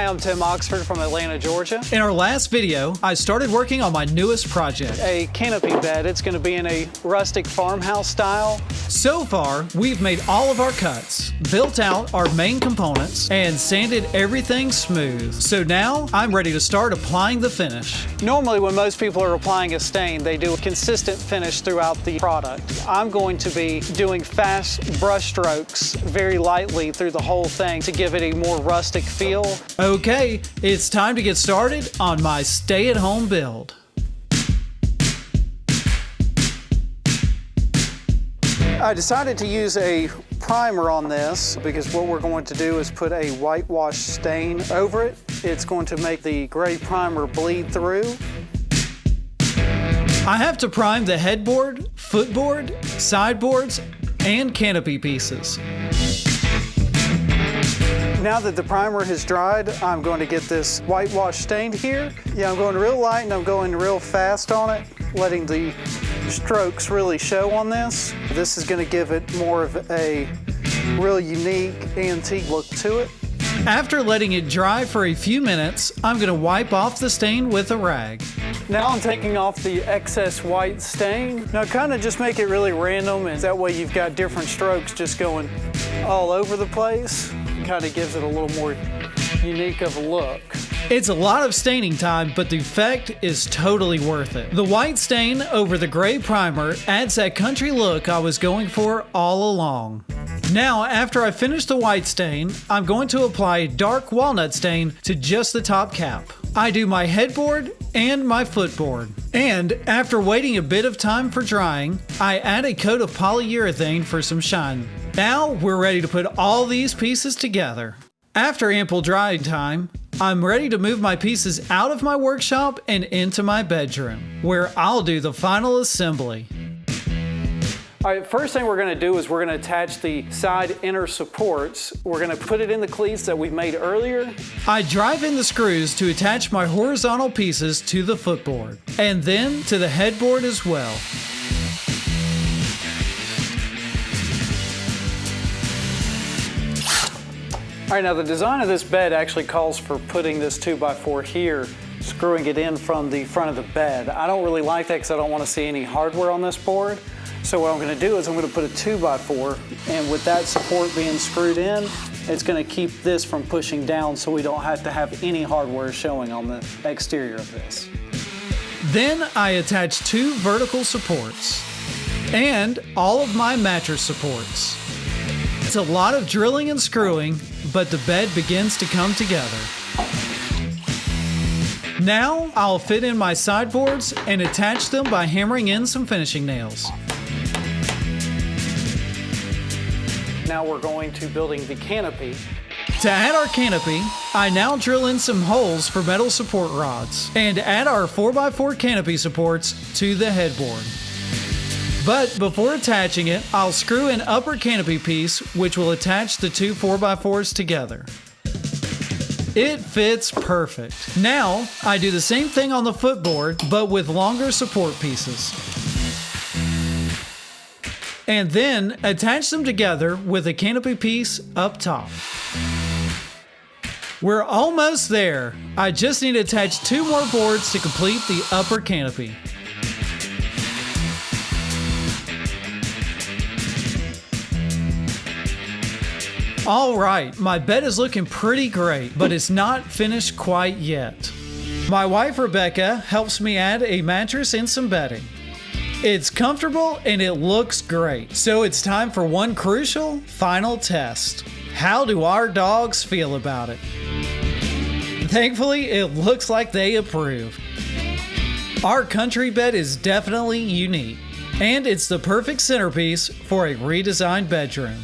I'm Tim Oxford from Atlanta, Georgia. In our last video, I started working on my newest project. A canopy bed. It's going to be in a rustic farmhouse style. So far, we've made all of our cuts, built out our main components, and sanded everything smooth. So now, I'm ready to start applying the finish. Normally, when most people are applying a stain, they do a consistent finish throughout the product. I'm going to be doing fast brush strokes very lightly through the whole thing to give it a more rustic feel. Okay, it's time to get started on my stay-at-home build. I decided to use a primer on this because what we're going to do is put a whitewash stain over it. It's going to make the gray primer bleed through. I have to prime the headboard, footboard, sideboards, and canopy pieces. Now that the primer has dried, I'm going to get this whitewash stained here. Yeah, I'm going real light and I'm going real fast on it, letting the strokes really show on this. This is going to give it more of a real unique antique look to it. After letting it dry for a few minutes, I'm going to wipe off the stain with a rag. Now I'm taking off the excess white stain. Now kind of just make it really random, and that way you've got different strokes just going all over the place. Kind of gives it a little more unique of a look. It's a lot of staining time, but the effect is totally worth it. The white stain over the gray primer adds that country look I was going for all along. Now, after I finish the white stain, I'm going to apply a dark walnut stain to just the top cap. I do my headboard and my footboard. And after waiting a bit of time for drying, I add a coat of polyurethane for some shine. Now we're ready to put all these pieces together. After ample drying time, I'm ready to move my pieces out of my workshop and into my bedroom, where I'll do the final assembly. All right, first thing we're going to do is we're going to attach the side inner supports. We're going to put it in the cleats that we made earlier. I drive in the screws to attach my horizontal pieces to the footboard, and then to the headboard as well. All right, now the design of this bed actually calls for putting this 2x4 here, screwing it in from the front of the bed. I don't really like that because I don't want to see any hardware on this board. So what I'm going to do is I'm going to put a 2x4, and with that support being screwed in, it's going to keep this from pushing down so we don't have to have any hardware showing on the exterior of this. Then I attach two vertical supports and all of my mattress supports. It's a lot of drilling and screwing, but the bed begins to come together. Now I'll fit in my sideboards and attach them by hammering in some finishing nails. Now we're going to building the canopy. To add our canopy, I now drill in some holes for metal support rods and add our 4x4 canopy supports to the headboard. But before attaching it, I'll screw an upper canopy piece which will attach the two 4x4s together. It fits perfect. Now, I do the same thing on the footboard, but with longer support pieces. And then attach them together with a canopy piece up top. We're almost there. I just need to attach two more boards to complete the upper canopy. Alright, my bed is looking pretty great, but it's not finished quite yet. My wife Rebecca helps me add a mattress and some bedding. It's comfortable and it looks great. So it's time for one crucial, final test. How do our dogs feel about it? Thankfully, it looks like they approve. Our country bed is definitely unique, and it's the perfect centerpiece for a redesigned bedroom.